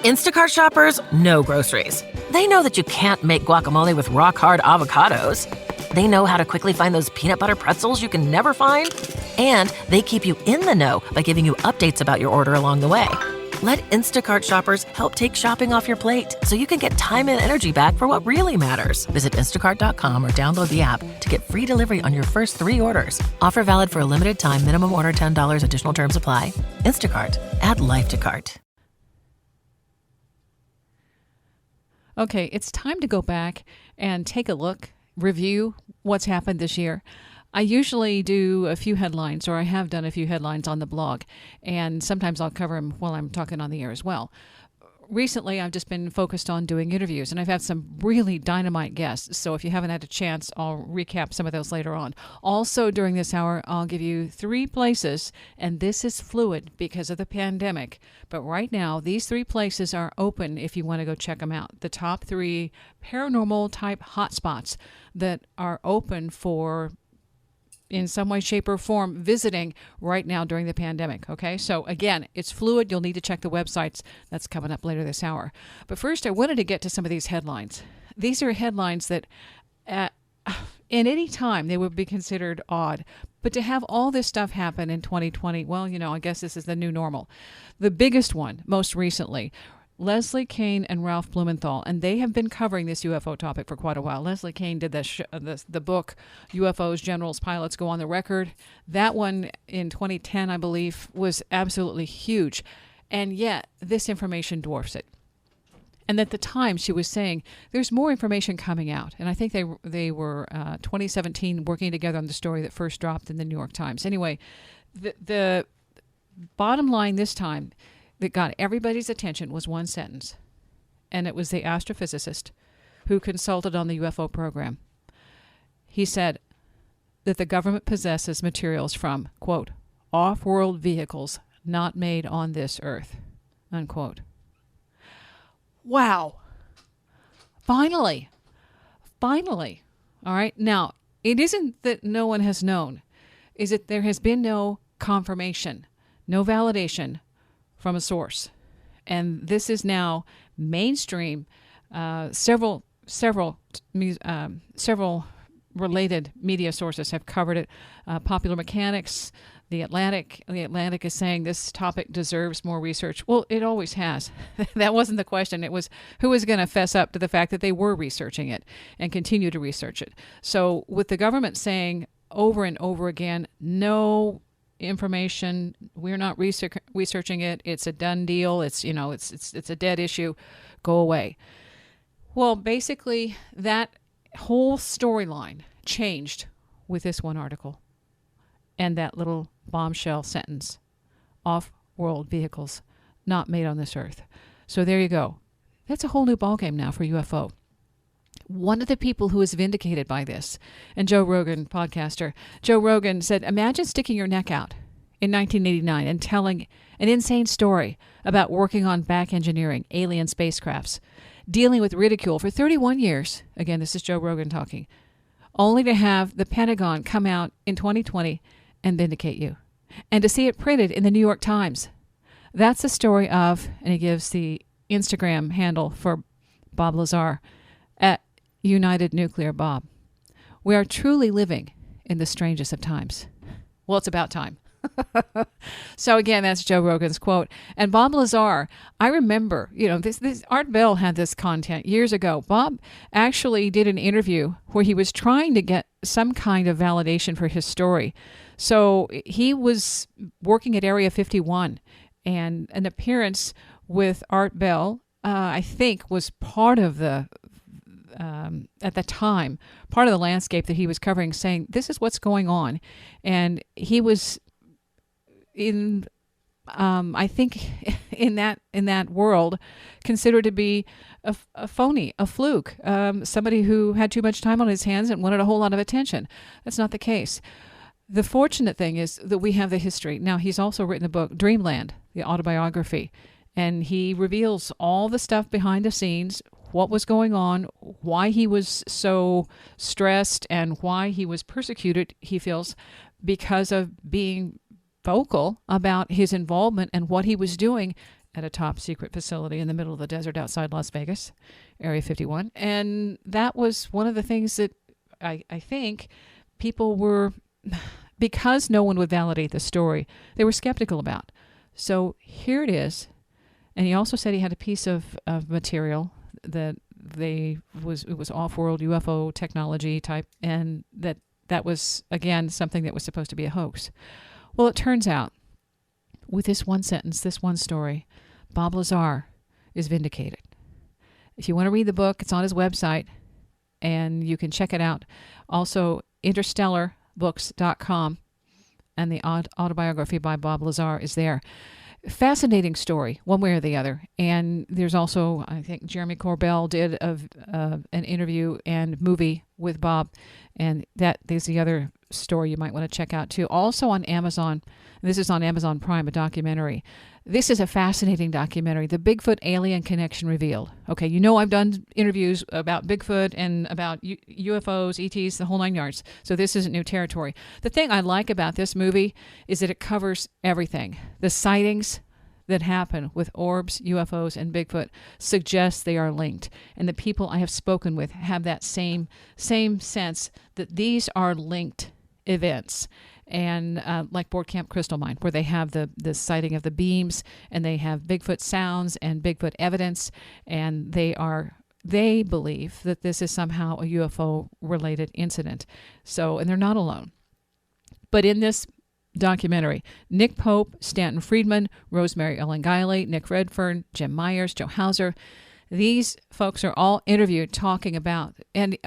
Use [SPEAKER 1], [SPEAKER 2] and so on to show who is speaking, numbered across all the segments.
[SPEAKER 1] Instacart shoppers know groceries. They know that you can't make guacamole with rock-hard avocados. They know how to quickly find those peanut butter pretzels you can never find. And they keep you in the know by giving you updates about your order along the way. Let Instacart shoppers help take shopping off your plate so you can get time and energy back for what really matters. Visit instacart.com or download the app to get free delivery on your first 3 orders. Offer valid for a limited time. Minimum order $10. Additional terms apply. Instacart. Add life to cart.
[SPEAKER 2] Okay, it's time to go back and take a look, review what's happened this year. I usually do a few headlines, or I have done a few headlines on the blog, and sometimes I'll cover them while I'm talking on the air as well. Recently, I've just been focused on doing interviews, and I've had some really dynamite guests, so if you haven't had a chance, I'll recap some of those later on. Also, during this hour, I'll give you 3 places, and this is fluid because of the pandemic, but right now, these 3 places are open if you want to go check them out. The top 3 paranormal-type hotspots that are open for, in some way, shape, or form, visiting right now during the pandemic. Okay, so again, it's fluid. You'll need to check the websites. That's coming up later this hour. But first, I wanted to get to some of these headlines. These are headlines that in any time they would be considered odd. But to have all this stuff happen in 2020, well, I guess this is the new normal. The biggest one, most recently, Leslie Kean and Ralph Blumenthal, and they have been covering this UFO topic for quite a while. Leslie Kean did the book, UFOs, Generals, Pilots Go on the Record. That one in 2010, I believe, was absolutely huge. And yet, this information dwarfs it. And at the time, she was saying, there's more information coming out. And I think they were 2017 working together on the story that first dropped in the New York Times. Anyway, the bottom line this time that got everybody's attention was one sentence, and it was the astrophysicist who consulted on the UFO program. He said that the government possesses materials from, quote, off-world vehicles not made on this earth, unquote. Wow. Finally. All right. Now, it isn't that no one has known. Is that there has been no confirmation, no validation from a source. And this is now mainstream. Several related media sources have covered it. Popular Mechanics, The Atlantic is saying this topic deserves more research. Well, it always has. That wasn't the question. It was who was going to fess up to the fact that they were researching it and continue to research it. So with the government saying over and over again, no information, we're not researching it, it's a done deal, it's a dead issue, go away. Well, basically that whole storyline changed with this one article and that little bombshell sentence, off-world vehicles not made on this earth. So there you go. That's a whole new ballgame now for UFO. One of the people who was vindicated by this, and Joe Rogan, podcaster, Joe Rogan said, imagine sticking your neck out in 1989 and telling an insane story about working on back engineering alien spacecrafts, dealing with ridicule for 31 years. Again, this is Joe Rogan talking, only to have the Pentagon come out in 2020 and vindicate you, and to see it printed in the New York Times. That's the story of, and he gives the Instagram handle for Bob Lazar, at United Nuclear Bob. We are truly living in the strangest of times. Well, it's about time. So again, that's Joe Rogan's quote. And Bob Lazar, I remember, this Art Bell had this content years ago. Bob actually did an interview where he was trying to get some kind of validation for his story. So he was working at Area 51, and an appearance with Art Bell, I think, was part of the at the time, part of the landscape that he was covering, saying, this is what's going on. And he was in, I think, in that world, considered to be a phony, a fluke, somebody who had too much time on his hands and wanted a whole lot of attention. That's not the case. The fortunate thing is that we have the history. Now, he's also written a book, Dreamland, the autobiography, and he reveals all the stuff behind the scenes, what was going on, why he was so stressed, and why he was persecuted, he feels, because of being vocal about his involvement and what he was doing at a top secret facility in the middle of the desert outside Las Vegas, Area 51. And that was one of the things that I think people were, because no one would validate the story, they were skeptical about. So here it is. And he also said he had a piece of material that it was off-world UFO technology type, and that was, again, something that was supposed to be a hoax. Well, it turns out, with this one sentence, this one story, Bob Lazar is vindicated. If you want to read the book, it's on his website, and you can check it out. Also, interstellarbooks.com, and the autobiography by Bob Lazar is there. Fascinating story, one way or the other. And there's also, I think Jeremy Corbell did an interview and movie with Bob, and there's the other story you might want to check out too. Also on Amazon, this is on Amazon Prime, a documentary. This is a fascinating documentary, The Bigfoot Alien Connection Revealed. Okay, you know I've done interviews about Bigfoot and about UFOs, ETs, the whole nine yards, so this isn't new territory. The thing I like about this movie is that it covers everything. The sightings that happen with orbs, UFOs, and Bigfoot suggest they are linked. And the people I have spoken with have that same sense that these are linked events. And like Board Camp Crystal Mine, where they have the sighting of the beams, and they have Bigfoot sounds and Bigfoot evidence, and they believe that this is somehow a UFO-related incident. So, and they're not alone. But in this documentary, Nick Pope, Stanton Friedman, Rosemary Ellen Guiley, Nick Redfern, Jim Myers, Joe Hauser, these folks are all interviewed talking about, and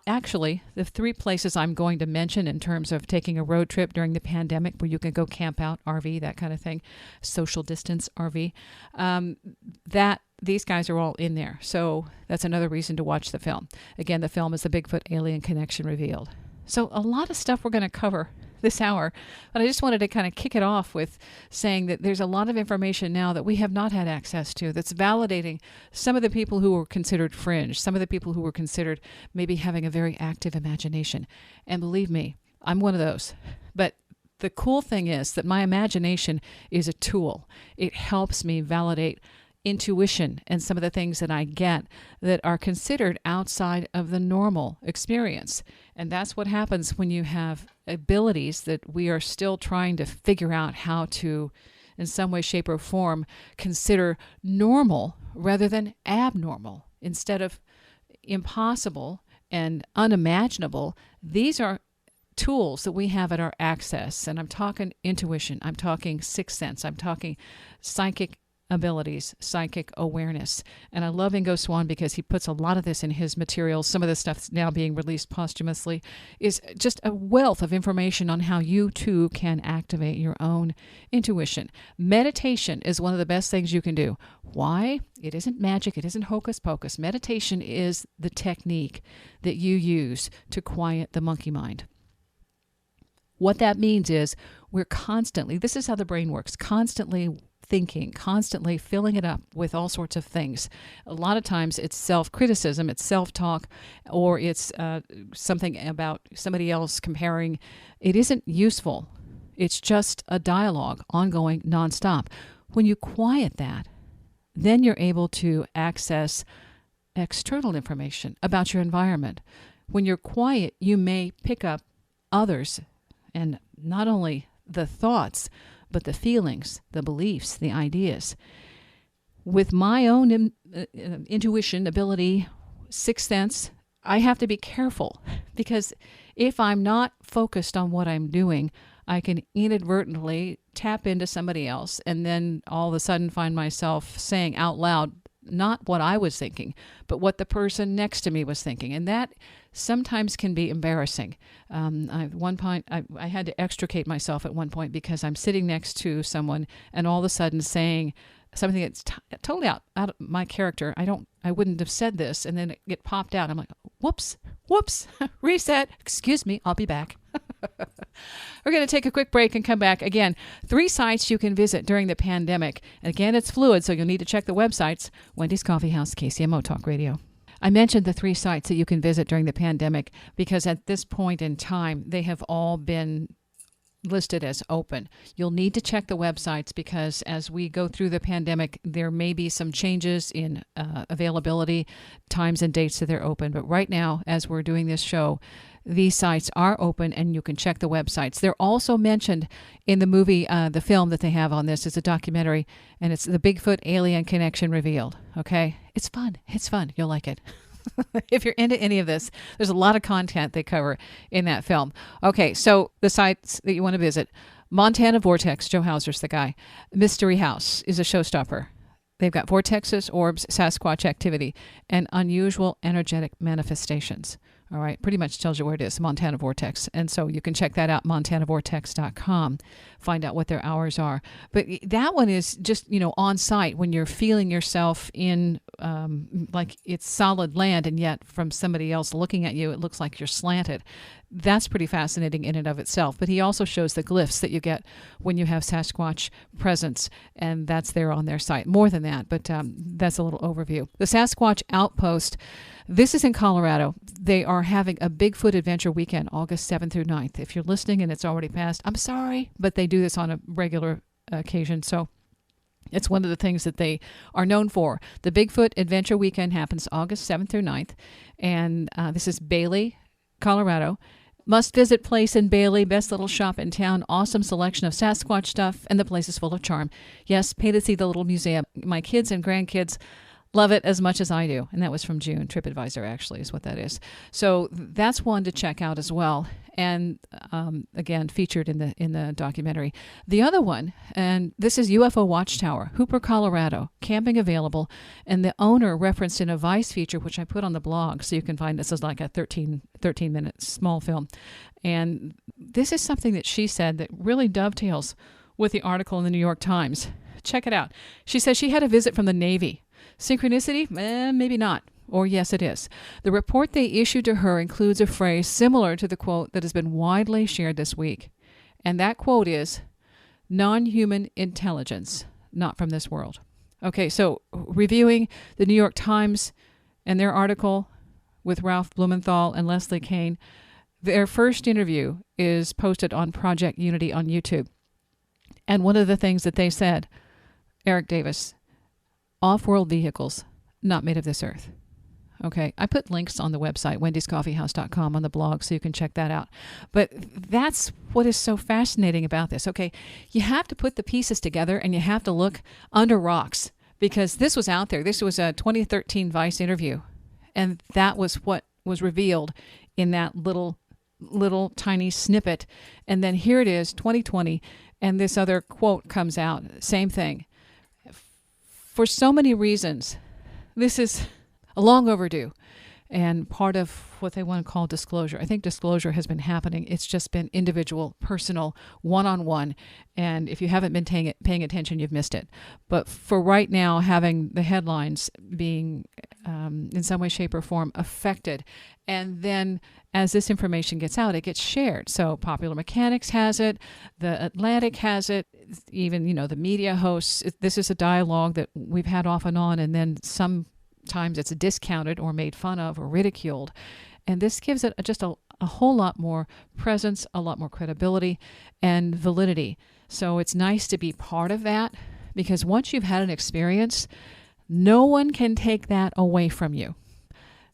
[SPEAKER 2] actually, the three places I'm going to mention in terms of taking a road trip during the pandemic where you can go camp out, RV, that kind of thing, social distance RV, that these guys are all in there. So that's another reason to watch the film. Again, the film is The Bigfoot Alien Connection Revealed. So a lot of stuff we're going to cover this hour, but I just wanted to kind of kick it off with saying that there's a lot of information now that we have not had access to that's validating some of the people who were considered fringe, some of the people who were considered maybe having a very active imagination. And believe me, I'm one of those. But the cool thing is that my imagination is a tool. It helps me validate intuition and some of the things that I get that are considered outside of the normal experience. And that's what happens when you have abilities that we are still trying to figure out how to, in some way, shape, or form, consider normal rather than abnormal. Instead of impossible and unimaginable, these are tools that we have at our access. And I'm talking intuition, I'm talking sixth sense, I'm talking psychic abilities, psychic awareness. And I love Ingo Swann because he puts a lot of this in his materials. Some of the stuff that's now being released posthumously is just a wealth of information on how you too can activate your own intuition. Meditation is one of the best things you can do. Why? It isn't magic. It isn't hocus pocus. Meditation is the technique that you use to quiet the monkey mind. What that means is we're constantly, this is how the brain works, constantly thinking, constantly filling it up with all sorts of things. A lot of times it's self-criticism, it's self-talk, or it's something about somebody else comparing. It isn't useful. It's just a dialogue, ongoing, nonstop. When you quiet that, then you're able to access external information about your environment. When you're quiet, you may pick up others, and not only the thoughts, but the feelings, the beliefs, the ideas. With my own intuition, ability, sixth sense, I have to be careful because if I'm not focused on what I'm doing, I can inadvertently tap into somebody else and then all of a sudden find myself saying out loud, not what I was thinking, but what the person next to me was thinking. And that sometimes can be embarrassing. At one point, I had to extricate myself at one point because I'm sitting next to someone and all of a sudden saying something that's totally out of my character. I wouldn't have said this, and then it popped out. I'm like, whoops, reset. Excuse me, I'll be back. We're going to take a quick break and come back. Again, 3 sites you can visit during the pandemic. And again, it's fluid, so you'll need to check the websites. Wendy's Coffee House, KCMO Talk Radio. I mentioned the 3 sites that you can visit during the pandemic because at this point in time, they have all been listed as open. You'll need to check the websites because as we go through the pandemic, there may be some changes in availability, times and dates that they're open. But right now, as we're doing this show, these sites are open and you can check the websites. They're also mentioned in the movie, the film that they have on this. It's a documentary, and it's the Bigfoot Alien Connection Revealed. Okay? It's fun. It's fun. You'll like it. If you're into any of this, there's a lot of content they cover in that film. Okay, so the sites that you want to visit: Montana Vortex, Joe Hauser's the guy. Mystery House is a showstopper. They've got vortexes, orbs, Sasquatch activity, and unusual energetic manifestations. All right, pretty much tells you where it is, Montana Vortex. And so you can check that out, montanavortex.com, find out what their hours are. But that one is just, on site when you're feeling yourself in, like it's solid land, and yet from somebody else looking at you, it looks like you're slanted. That's pretty fascinating in and of itself. But he also shows the glyphs that you get when you have Sasquatch presence, and that's there on their site. More than that, but that's a little overview. The Sasquatch Outpost, this is in Colorado. They are having a Bigfoot Adventure Weekend, August 7th through 9th. If you're listening and it's already passed, I'm sorry, but they do this on a regular occasion, so it's one of the things that they are known for. The Bigfoot Adventure Weekend happens August 7th through 9th, and this is Bailey, Colorado. Must visit place in Bailey, best little shop in town, awesome selection of Sasquatch stuff, and the place is full of charm. Yes, pay to see the little museum. My kids and grandkids love it as much as I do. And that was from June. TripAdvisor actually is what that is. So that's one to check out as well. And again, featured in the documentary. The other one, and this is UFO Watchtower, Hooper, Colorado, camping available. And the owner referenced in a Vice feature, which I put on the blog, so you can find this is like a 13-minute small film. And this is something that she said that really dovetails with the article in the New York Times. Check it out. She says she had a visit from the Navy. Synchronicity? Maybe not. Or yes, it is. The report they issued to her includes a phrase similar to the quote that has been widely shared this week. And that quote is, non-human intelligence, not from this world. Okay, so reviewing the New York Times and their article with Ralph Blumenthal and Leslie Kane, their first interview is posted on Project Unity on YouTube. And one of the things that they said, Eric Davis, off-world vehicles, not made of this earth. Okay, I put links on the website, wendyscoffeehouse.com, on the blog, so you can check that out. But that's what is so fascinating about this. Okay, you have to put the pieces together, and you have to look under rocks, because this was out there. This was a 2013 Vice interview, and that was what was revealed in that little tiny snippet. And then here it is, 2020, and this other quote comes out, same thing. For so many reasons, this is long overdue and part of what they want to call disclosure. I think disclosure has been happening. It's just been individual, personal, one-on-one. And if you haven't been paying attention, you've missed it. But for right now, having the headlines being in some way, shape, or form affected, and then as this information gets out, it gets shared. So Popular Mechanics has it, the Atlantic has it, even, the media hosts. This is a dialogue that we've had off and on, and then sometimes it's discounted or made fun of or ridiculed. And this gives it just a whole lot more presence, a lot more credibility and validity. So it's nice to be part of that, because once you've had an experience, no one can take that away from you.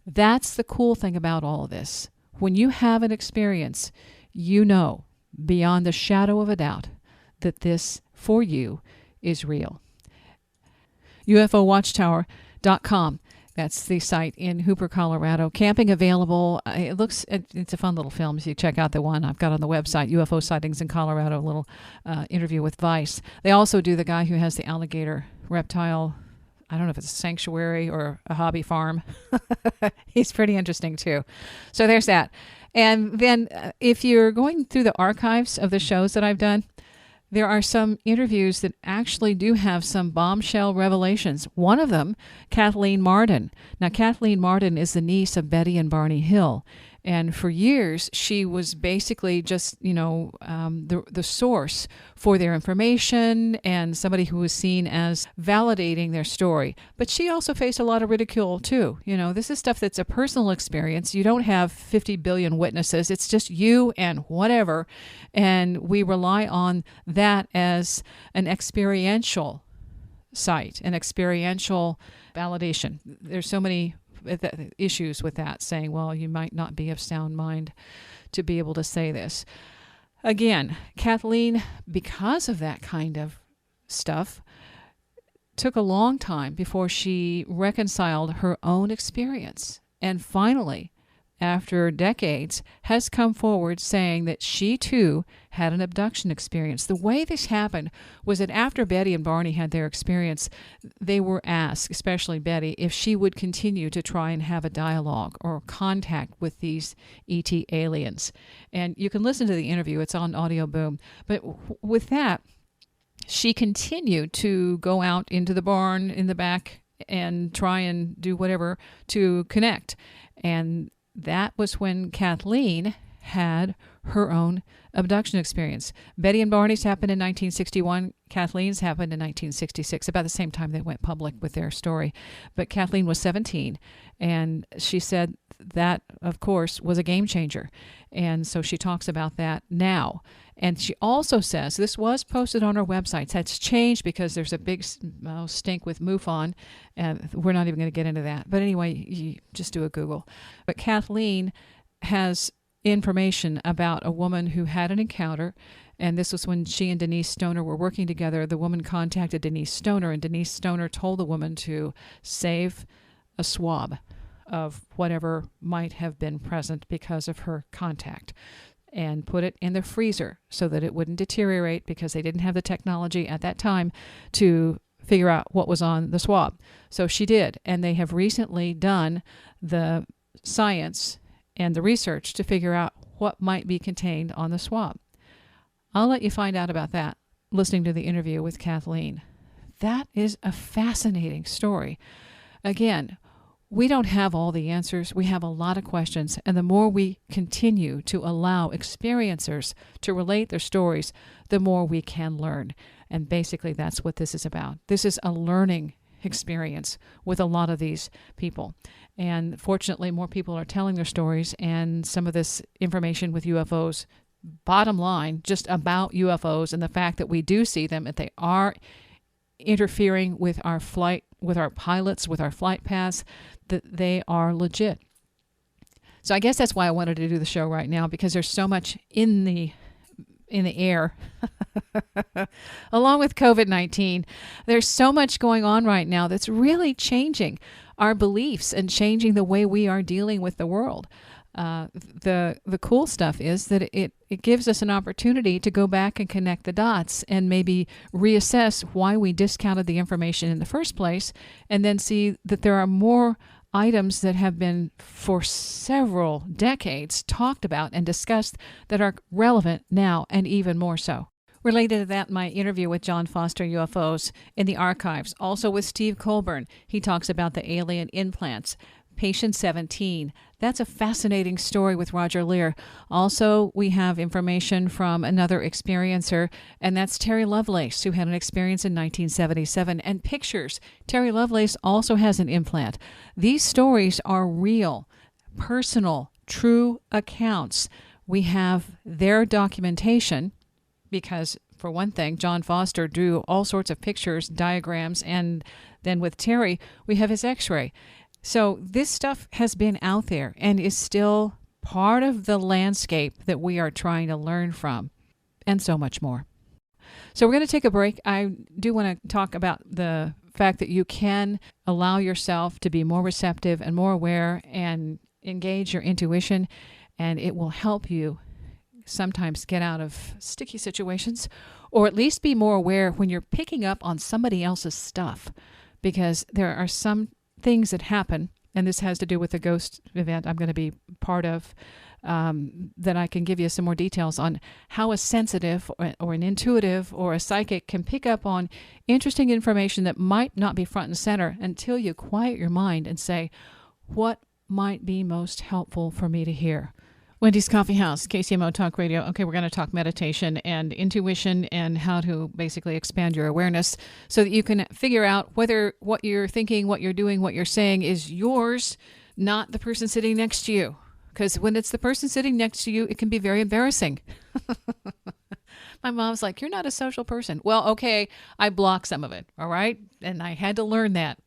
[SPEAKER 2] That's the cool thing about all of this. When you have an experience, you know beyond the shadow of a doubt that this, for you, is real. UFOWatchtower.com. That's the site in Hooper, Colorado. Camping available. It's a fun little film. So you check out the one I've got on the website, UFO Sightings in Colorado, a little interview with Vice. They also do the guy who has the alligator reptile, I don't know if it's a sanctuary or a hobby farm. He's pretty interesting too. So there's that. And then if you're going through the archives of the shows that I've done, there are some interviews that actually do have some bombshell revelations. One of them, Kathleen Marden. Now, Kathleen Marden is the niece of Betty and Barney Hill. And for years, she was basically just, the source for their information and somebody who was seen as validating their story. But she also faced a lot of ridicule too. This is stuff that's a personal experience. You don't have 50 billion witnesses. It's just you and whatever. And we rely on that as an experiential site, an experiential validation. There's so many issues with that, saying, well, you might not be of sound mind to be able to say this. Again, Kathleen, because of that kind of stuff, took a long time before she reconciled her own experience. And finally, after decades, has come forward saying that she too had an abduction experience. The way this happened was that after Betty and Barney had their experience, they were asked, especially Betty, if she would continue to try and have a dialogue or contact with these ET aliens. And you can listen to the interview. It's on Audio Boom. But with that, she continued to go out into the barn in the back and try and do whatever to connect. And that was when Kathleen had her own abduction experience. Betty and Barney's happened in 1961. Kathleen's happened in 1966, about the same time they went public with their story. But Kathleen was 17, and she said that, of course, was a game changer. And so she talks about that now. And she also says, this was posted on her website. That's changed because there's a big stink with MUFON, and we're not even going to get into that. But anyway, you just do a Google. But Kathleen has information about a woman who had an encounter, and this was when she and Denise Stoner were working together. The woman contacted Denise Stoner, and Denise Stoner told the woman to save a swab of whatever might have been present because of her contact, and put it in the freezer so that it wouldn't deteriorate, because they didn't have the technology at that time to figure out what was on the swab. So she did, and they have recently done the science and the research to figure out what might be contained on the swab. I'll let you find out about that listening to the interview with Kathleen. That is a fascinating story. Again, we don't have all the answers. We have a lot of questions, and the more we continue to allow experiencers to relate their stories, the more we can learn. And basically, that's what this is about. This is a learning experience with a lot of these people. And fortunately, more people are telling their stories, and some of this information with UFOs, bottom line, just about UFOs and the fact that we do see them, that they are interfering with our flight, with our pilots, with our flight paths, that they are legit. So I guess that's why I wanted to do the show right now, because there's so much in the air. Along with COVID-19, there's so much going on right now that's really changing our beliefs and changing the way we are dealing with the world. The cool stuff is that it gives us an opportunity to go back and connect the dots and maybe reassess why we discounted the information in the first place, and then see that there are more items that have been for several decades talked about and discussed that are relevant now, and even more so. Related to that, my interview with John Foster, UFOs, in the archives. Also with Steve Colburn, he talks about the alien implants. Patient 17. That's a fascinating story with Roger Lear. Also, we have information from another experiencer, and that's Terry Lovelace, who had an experience in 1977, and pictures. Terry Lovelace also has an implant. These stories are real, personal, true accounts. We have their documentation because, for one thing, John Foster drew all sorts of pictures, diagrams, and then with Terry, we have his x-ray. So this stuff has been out there and is still part of the landscape that we are trying to learn from, and so much more. So we're going to take a break. I do want to talk about the fact that you can allow yourself to be more receptive and more aware and engage your intuition, and it will help you sometimes get out of sticky situations, or at least be more aware when you're picking up on somebody else's stuff, because there are some things that happen, and this has to do with the ghost event I'm going to be part of, that I can give you some more details on how a sensitive or an intuitive or a psychic can pick up on interesting information that might not be front and center until you quiet your mind and say, what might be most helpful for me to hear. Wendy's Coffee House, KCMO Talk Radio. Okay, we're going to talk meditation and intuition and how to basically expand your awareness so that you can figure out whether what you're thinking, what you're doing, what you're saying is yours, not the person sitting next to you. Because when it's the person sitting next to you, it can be very embarrassing. My mom's like, you're not a social person. Well, okay, I block some of it, all right? And I had to learn that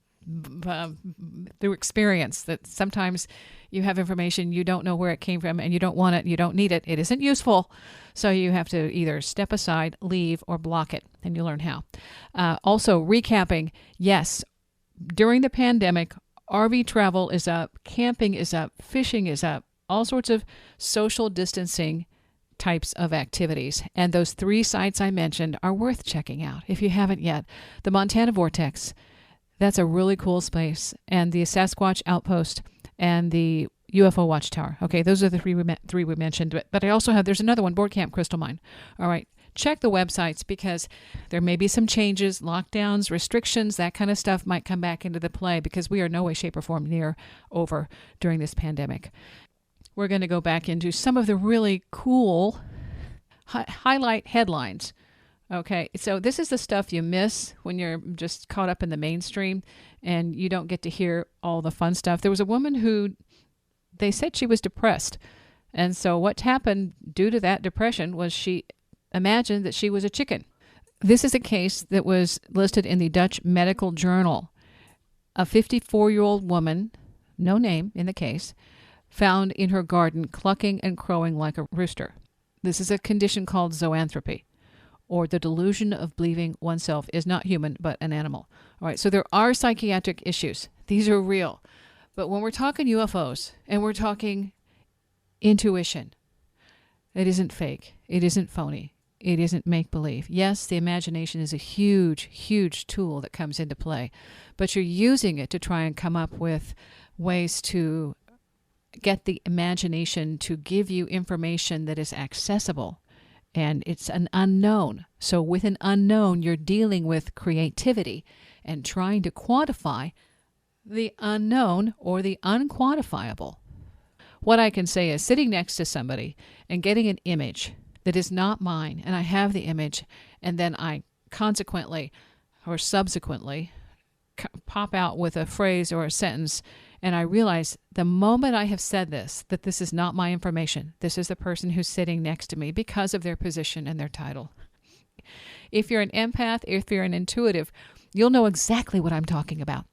[SPEAKER 2] through experience, that sometimes you have information, you don't know where it came from, and you don't want it, you don't need it, it isn't useful. So you have to either step aside, leave, or block it, and you learn how. Also, recapping, yes, during the pandemic, RV travel is up, camping is up, fishing is up, all sorts of social distancing types of activities. And those 3 sites I mentioned are worth checking out if you haven't yet. The Montana Vortex, that's a really cool space. And the Sasquatch Outpost and the UFO Watchtower. Okay, those are the three we mentioned. But I also have, there's another one, Board Camp Crystal Mine. All right, check the websites because there may be some changes, lockdowns, restrictions, that kind of stuff might come back into the play because we are no way, shape, or form near over during this pandemic. We're going to go back into some of the really cool highlight headlines. Okay, so this is the stuff you miss when you're just caught up in the mainstream and you don't get to hear all the fun stuff. There was a woman who, they said she was depressed. And so what happened due to that depression was she imagined that she was a chicken. This is a case that was listed in the Dutch Medical Journal. A 54-year-old woman, no name in the case, found in her garden clucking and crowing like a rooster. This is a condition called zoanthropy, or the delusion of believing oneself is not human but an animal. All right, so there are psychiatric issues. These are real. But when we're talking UFOs and we're talking intuition, it isn't fake. It isn't phony. It isn't make-believe. Yes, the imagination is a huge, huge tool that comes into play, but you're using it to try and come up with ways to get the imagination to give you information that is accessible, and it's an unknown. So with an unknown, you're dealing with creativity and trying to quantify the unknown or the unquantifiable. What I can say is sitting next to somebody and getting an image that is not mine, and I have the image, and then I consequently or subsequently pop out with a phrase or a sentence, and I realize the moment I have said this, that this is not my information. This is the person who's sitting next to me because of their position and their title. If you're an empath, if you're an intuitive, you'll know exactly what I'm talking about.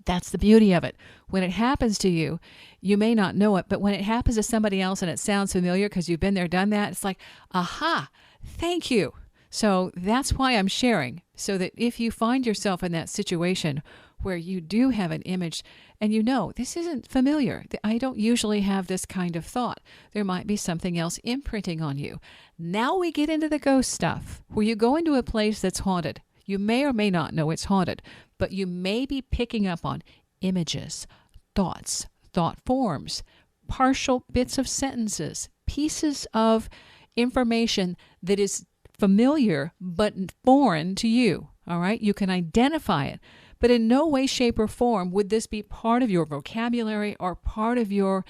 [SPEAKER 2] That's the beauty of it. When it happens to you, you may not know it, but when it happens to somebody else and it sounds familiar because you've been there, done that, it's like, aha, thank you. So that's why I'm sharing, so that if you find yourself in that situation where you do have an image and you know, this isn't familiar, I don't usually have this kind of thought, there might be something else imprinting on you. Now we get into the ghost stuff, where you go into a place that's haunted. You may or may not know it's haunted, but you may be picking up on images, thoughts, thought forms, partial bits of sentences, pieces of information that is familiar but foreign to you. All right? You can identify it, but in no way, shape, or form would this be part of your vocabulary or part of your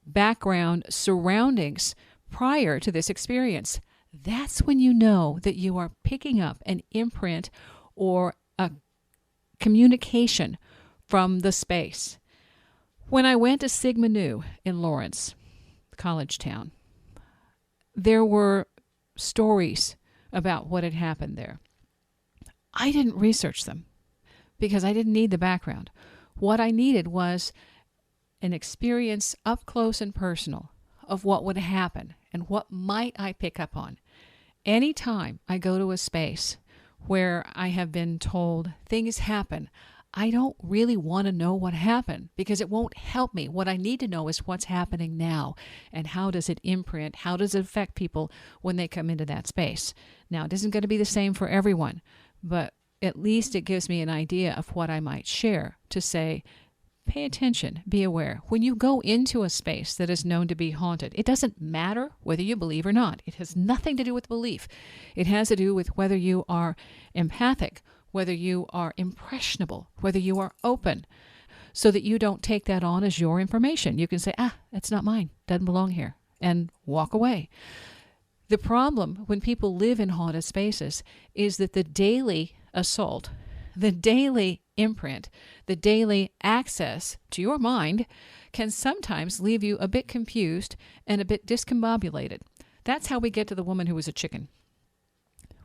[SPEAKER 2] background surroundings prior to this experience. That's when you know that you are picking up an imprint or a communication from the space. When I went to Sigma Nu in Lawrence, college town, there were stories about what had happened there. I didn't research them because I didn't need the background. What I needed was an experience up close and personal of what would happen and what might I pick up on. Anytime I go to a space where I have been told things happen, I don't really want to know what happened because it won't help me. What I need to know is what's happening now and how does it imprint, how does it affect people when they come into that space. Now, it isn't going to be the same for everyone, but at least it gives me an idea of what I might share to say, pay attention, be aware. When you go into a space that is known to be haunted, it doesn't matter whether you believe or not. It has nothing to do with belief. It has to do with whether you are empathic, whether you are impressionable, whether you are open. so that you don't take that on as your information. You can say, that's not mine, doesn't belong here, and walk away. The problem when people live in haunted spaces is that the daily assault, the daily imprint, the daily access to your mind can sometimes leave you a bit confused and a bit discombobulated. That's how we get to the woman who was a chicken.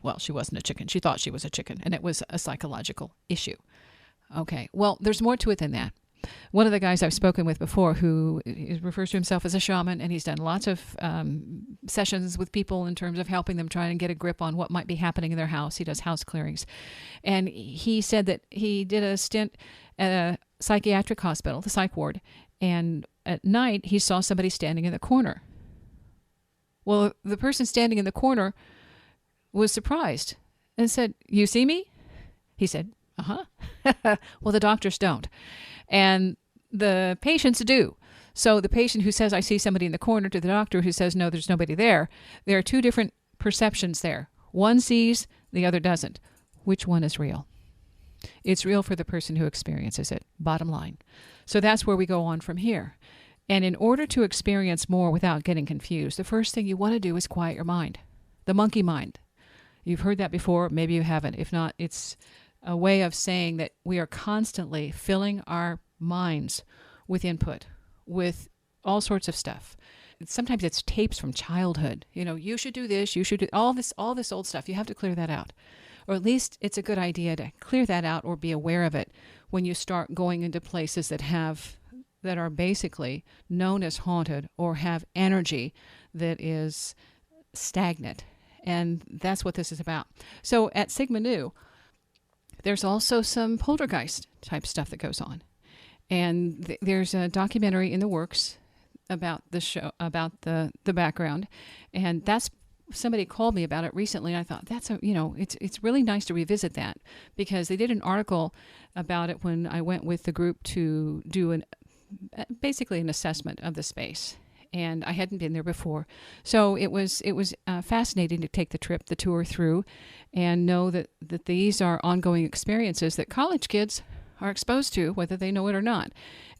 [SPEAKER 2] Well, she wasn't a chicken. She thought she was a chicken, and it was a psychological issue. Okay, well, there's more to it than that. One of the guys I've spoken with before who refers to himself as a shaman, and he's done lots of sessions with people in terms of helping them try and get a grip on what might be happening in their house. He does house clearings. And he said that he did a stint at a psychiatric hospital, the psych ward, and at night he saw somebody standing in the corner. Well, the person standing in the corner was surprised and said, "You see me?" He said, "Uh-huh." Well, the doctors don't. And the patients do. So the patient who says, "I see somebody in the corner," to the doctor who says, "No, there's nobody there," there are two different perceptions there. One sees, the other doesn't. Which one is real? It's real for the person who experiences it, bottom line. So that's where we go on from here. And in order to experience more without getting confused, the first thing you want to do is quiet your mind. The monkey mind. You've heard that before, maybe you haven't. If not, it's a way of saying that we are constantly filling our minds with input, with all sorts of stuff. Sometimes it's tapes from childhood. You should do this, you should do all this old stuff. You have to clear that out. Or at least it's a good idea to clear that out or be aware of it when you start going into places that are basically known as haunted or have energy that is stagnant. And that's what this is about. So at Sigma Nu, there's also some poltergeist type stuff that goes on. And there's a documentary in the works about the show, about the background. And that's, somebody called me about it recently. And I thought it's really nice to revisit that, because they did an article about it when I went with the group to do basically an assessment of the space. And I hadn't been there before. So it was fascinating to take the tour through and know that these are ongoing experiences that college kids are exposed to, whether they know it or not.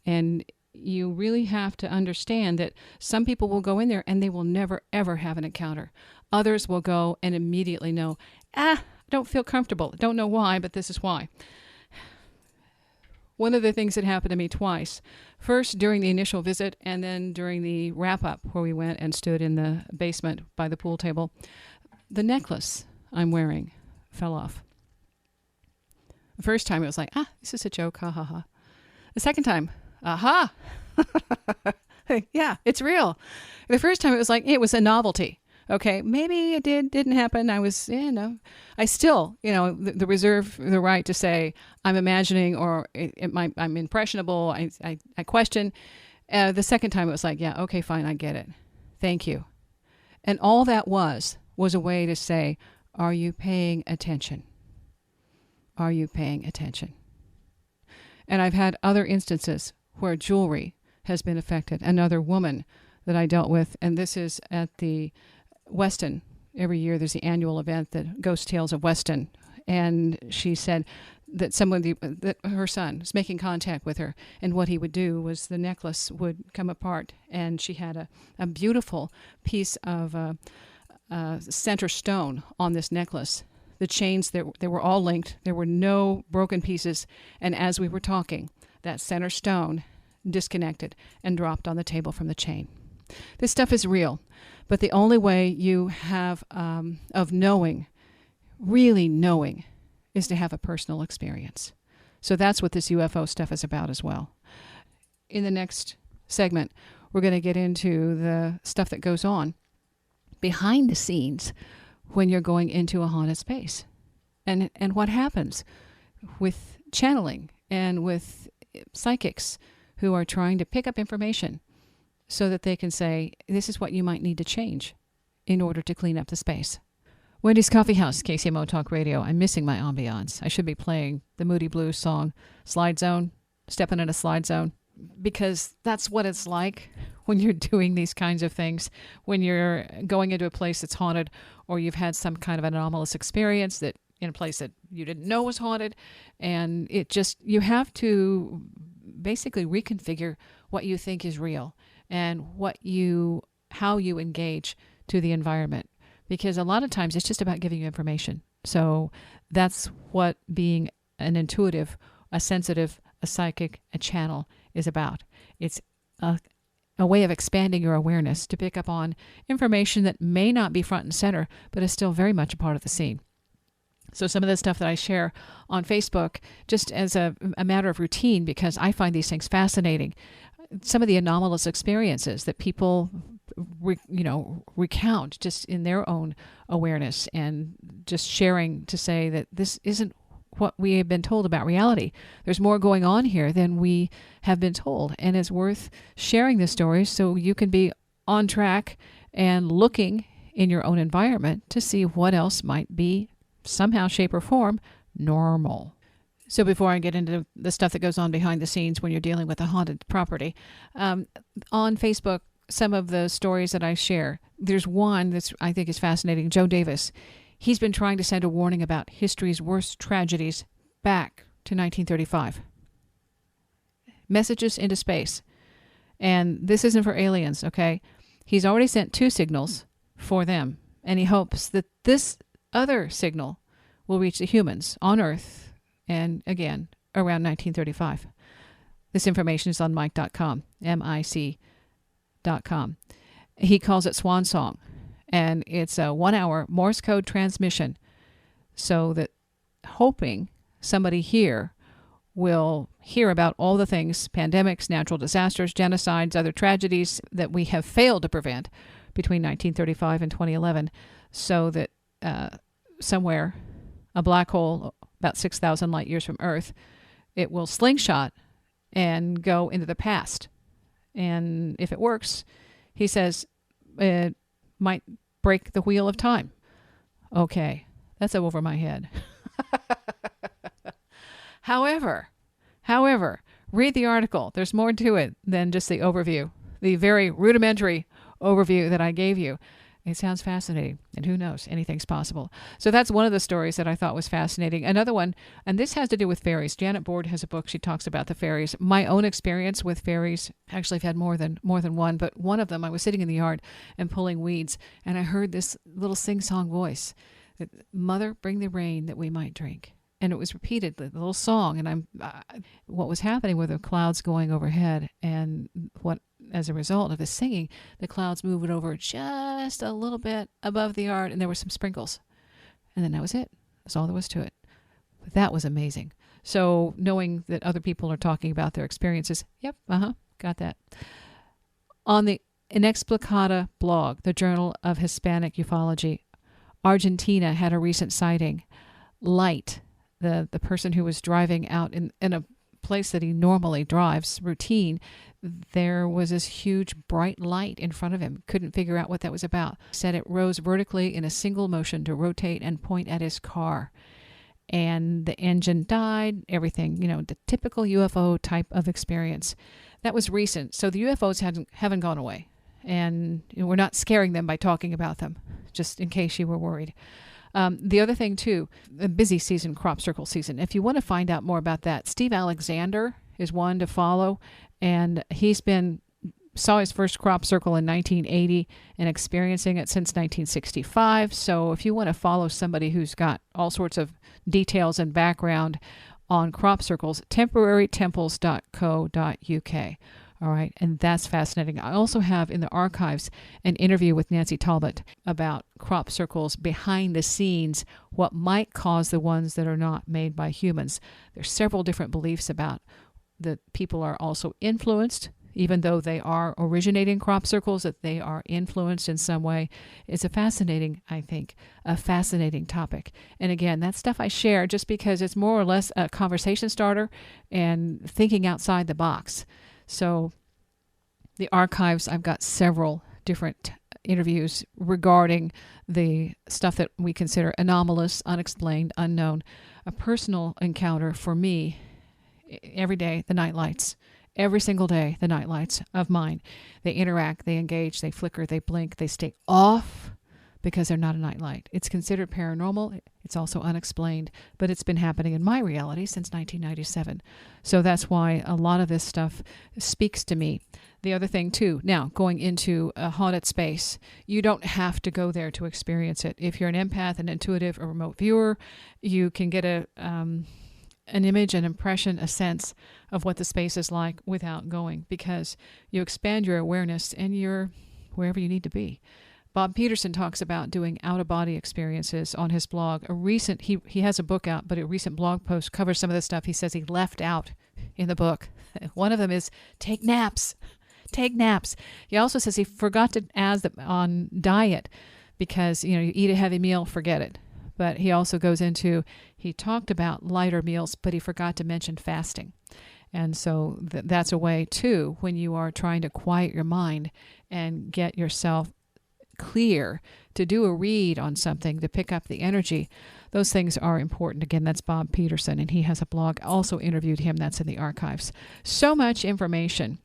[SPEAKER 2] And you really have to understand that some people will go in there and they will never, ever have an encounter. Others will go and immediately know, I don't feel comfortable. Don't know why, but this is why. One of the things that happened to me twice, first during the initial visit and then during the wrap-up where we went and stood in the basement by the pool table, the necklace I'm wearing fell off. The first time it was like, this is a joke, ha ha ha. The second time, aha, yeah, it's real. The first time it was like, it was a novelty. Okay, maybe it didn't happen. I was, I still, the reserve the right to say I'm imagining or I'm impressionable. I question. The second time it was like, yeah, okay, fine, I get it. Thank you. And all that was a way to say, are you paying attention? Are you paying attention? And I've had other instances where jewelry has been affected. Another woman that I dealt with, and this is at the Weston. Every year there's the annual event, the Ghost Tales of Weston, and she said that that her son was making contact with her, and what he would do was the necklace would come apart, and she had a beautiful piece of center stone on this necklace. The chains, they were all linked. There were no broken pieces, and as we were talking, that center stone disconnected and dropped on the table from the chain. This stuff is real. But the only way you have of knowing, really knowing, is to have a personal experience. So that's what this UFO stuff is about as well. In the next segment, we're going to get into the stuff that goes on behind the scenes when you're going into a haunted space. And what happens with channeling and with psychics who are trying to pick up information so that they can say, this is what you might need to change in order to clean up the space. Wendy's Coffee House, KCMO Talk Radio. I'm missing my ambiance. I should be playing the Moody Blues song, Slide Zone, stepping in a slide zone, because that's what it's like when you're doing these kinds of things, when you're going into a place that's haunted or you've had some kind of anomalous experience that in a place that you didn't know was haunted, and you have to basically reconfigure what you think is real and how you engage to the environment. Because a lot of times it's just about giving you information. So that's what being an intuitive, a sensitive, a psychic, a channel is about. It's a way of expanding your awareness to pick up on information that may not be front and center, but is still very much a part of the scene. So some of the stuff that I share on Facebook, just as a matter of routine, because I find these things fascinating, some of the anomalous experiences that people recount just in their own awareness, and just sharing to say that this isn't what we have been told about reality. There's more going on here than we have been told, and it's worth sharing the stories so you can be on track and looking in your own environment to see what else might be somehow, shape, or form normal. So before I get into the stuff that goes on behind the scenes when you're dealing with a haunted property, on Facebook, some of the stories that I share, there's one that I think is fascinating. Joe Davis, he's been trying to send a warning about history's worst tragedies back to 1935. Messages into space. And this isn't for aliens, okay? He's already sent 2 signals for them, and he hopes that this other signal will reach the humans on Earth, and again, around 1935. This information is on mic.com, MIC.com. He calls it Swan Song, and it's a 1-hour Morse code transmission, so that hoping somebody here will hear about all the things, pandemics, natural disasters, genocides, other tragedies that we have failed to prevent between 1935 and 2011, so that somewhere, a black hole about 6,000 light years from Earth, it will slingshot and go into the past. And if it works, he says it might break the wheel of time. Okay, that's over my head. However, read the article. There's more to it than just the overview, the very rudimentary overview that I gave you. It sounds fascinating, and who knows, anything's possible. So that's one of the stories that I thought was fascinating. Another one, and this has to do with fairies. Janet Board has a book. She talks about the fairies. My own experience with fairies, actually I've had more than one, but one of them, I was sitting in the yard and pulling weeds, and I heard this little sing-song voice, that, "Mother, bring the rain that we might drink." And it was repeated, the little song, and what was happening were the clouds going overhead, and as a result of the singing, the clouds moved over just a little bit above the yard, and there were some sprinkles. And then that was it. That's all there was to it. But that was amazing. So knowing that other people are talking about their experiences, yep, got that. On the Inexplicata blog, the Journal of Hispanic Ufology, Argentina had a recent sighting. Light, the person who was driving out in a place that he normally drives, routine, there was this huge bright light in front of him. Couldn't figure out what that was about. Said it rose vertically in a single motion to rotate and point at his car. And the engine died, everything, the typical UFO type of experience. That was recent. So the UFOs haven't gone away. And we're not scaring them by talking about them, just in case you were worried. The other thing, too, a busy season, crop circle season. If you want to find out more about that, Steve Alexander is one to follow, and he's saw his first crop circle in 1980 and experiencing it since 1965. So if you want to follow somebody who's got all sorts of details and background on crop circles, temporarytemples.co.uk. All right, and that's fascinating. I also have in the archives an interview with Nancy Talbot about crop circles behind the scenes, what might cause the ones that are not made by humans. There's several different beliefs about that people are also influenced, even though they are originating crop circles, that they are influenced in some way. It's a fascinating topic. And again, that stuff I share just because it's more or less a conversation starter and thinking outside the box. So the archives, I've got several different interviews regarding the stuff that we consider anomalous, unexplained, unknown. A personal encounter for me, every day, the night lights. Every single day, the night lights of mine. They interact, they engage, they flicker, they blink, they stay off because they're not a nightlight. It's considered paranormal. It's also unexplained, but it's been happening in my reality since 1997. So that's why a lot of this stuff speaks to me. The other thing too, now going into a haunted space, you don't have to go there to experience it. If you're an empath, an intuitive, a remote viewer, you can get an image, an impression, a sense of what the space is like without going, because you expand your awareness and you're wherever you need to be. Bob Peterson talks about doing out-of-body experiences on his blog. He has a book out, but a recent blog post covers some of the stuff he says he left out in the book. One of them is take naps. Take naps. He also says he forgot to add on diet because, you eat a heavy meal, forget it. But he also goes into, he talked about lighter meals, but he forgot to mention fasting. And so that's a way, too, when you are trying to quiet your mind and get yourself clear to do a read on something, to pick up the energy. Those things are important. Again, that's Bob Peterson, and he has a blog. Also interviewed him. That's in the archives. So much information,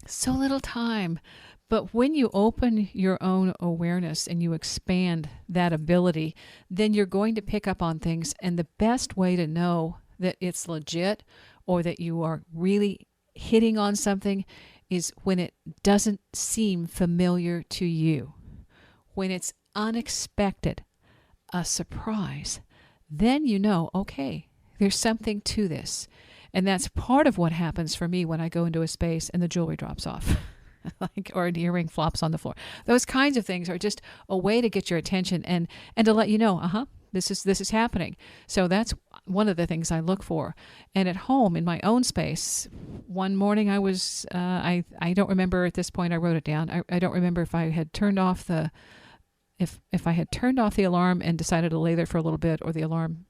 [SPEAKER 2] so little time. But when you open your own awareness and you expand that ability, then you're going to pick up on things. And the best way to know that it's legit or that you are really hitting on something is when it doesn't seem familiar to you. When it's unexpected, a surprise, then you know, okay, there's something to this. And that's part of what happens for me when I go into a space and the jewelry drops off. Or an earring flops on the floor. Those kinds of things are just a way to get your attention and to let you know, this is happening. So that's one of the things I look for. And at home, in my own space, one morning I was, I don't remember at this point, I wrote it down. I don't remember if I had turned off if I had turned off the alarm and decided to lay there for a little bit, or the alarm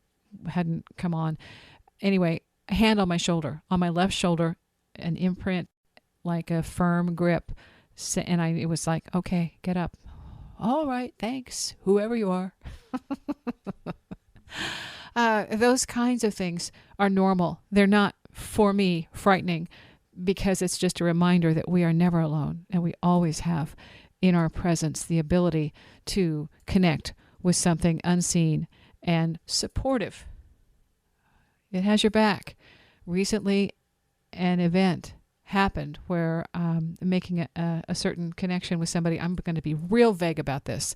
[SPEAKER 2] hadn't come on. Anyway, a hand on my shoulder, on my left shoulder, an imprint, like a firm grip. And it was like, okay, get up. All right, thanks, whoever you are. Those kinds of things are normal. They're not, for me, frightening, because it's just a reminder that we are never alone, and we always have in our presence the ability to connect with something unseen and supportive. It has your back. Recently, an event happened where making a certain connection with somebody. I'm going to be real vague about this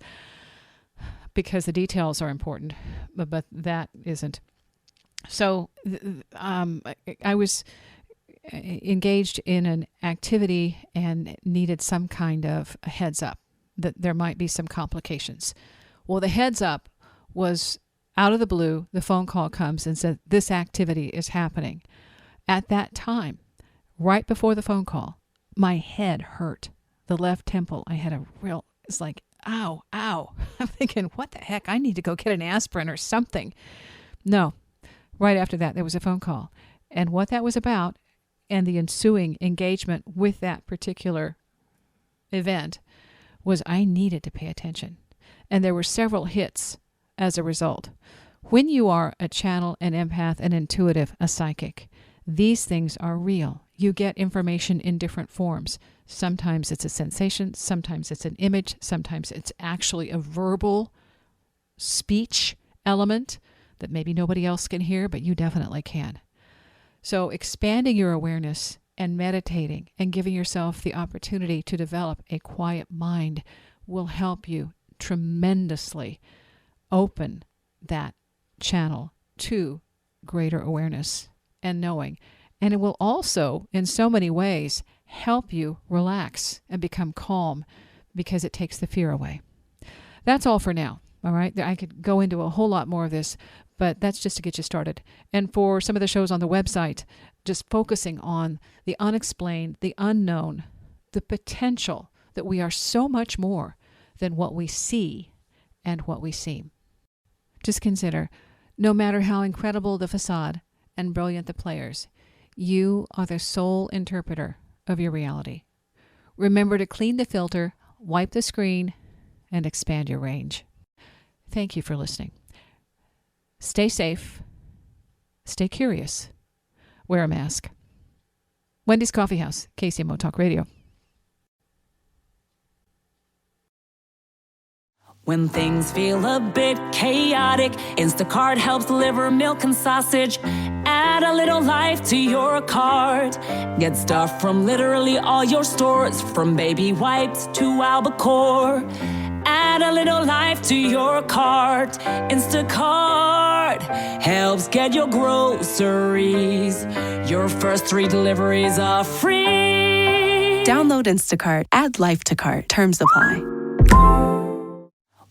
[SPEAKER 2] because the details are important, but that isn't. So I was engaged in an activity and needed some kind of a heads up that there might be some complications. Well, the heads up was out of the blue. The phone call comes and said, this activity is happening. At that time, right before the phone call, my head hurt. The left temple, I had it's like, ow, ow. I'm thinking, what the heck? I need to go get an aspirin or something. No. Right after that, there was a phone call. And what that was about, and the ensuing engagement with that particular event, was I needed to pay attention. And there were several hits as a result. When you are a channel, an empath, an intuitive, a psychic, these things are real. You get information in different forms. Sometimes it's a sensation, sometimes it's an image, sometimes it's actually a verbal speech element that maybe nobody else can hear, but you definitely can. So expanding your awareness and meditating and giving yourself the opportunity to develop a quiet mind will help you tremendously open that channel to greater awareness and knowing. And it will also, in so many ways, help you relax and become calm because it takes the fear away. That's all for now. All right. I could go into a whole lot more of this, but that's just to get you started. And for some of the shows on the website, just focusing on the unexplained, the unknown, the potential that we are so much more than what we see and what we seem. Just consider, no matter how incredible the facade and brilliant the players, you are the sole interpreter of your reality. Remember to clean the filter, wipe the screen, and expand your range. Thank you for listening. Stay safe. Stay curious. Wear a mask. Wendy's Coffee House, KCMO Talk Radio.
[SPEAKER 3] When things feel a bit chaotic, Instacart helps deliver milk and sausage. Add a little life to your cart. Get stuff from literally all your stores, from baby wipes to albacore. Add a little life to your cart. Instacart helps get your groceries. Your first 3 deliveries are free.
[SPEAKER 4] Download Instacart. Add life to cart. Terms apply.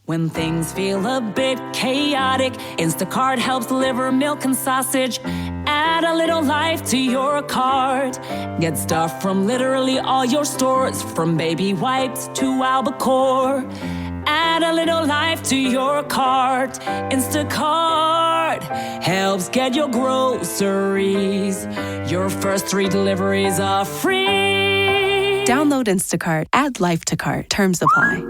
[SPEAKER 3] When things feel a bit chaotic, Instacart helps deliver milk and sausage. Add a little life to your cart. Get stuff from literally all your stores, from baby wipes to albacore. Add a little life to your cart. Instacart helps get your groceries. Your first 3 deliveries are free.
[SPEAKER 4] Download Instacart. Add life to cart. Terms apply.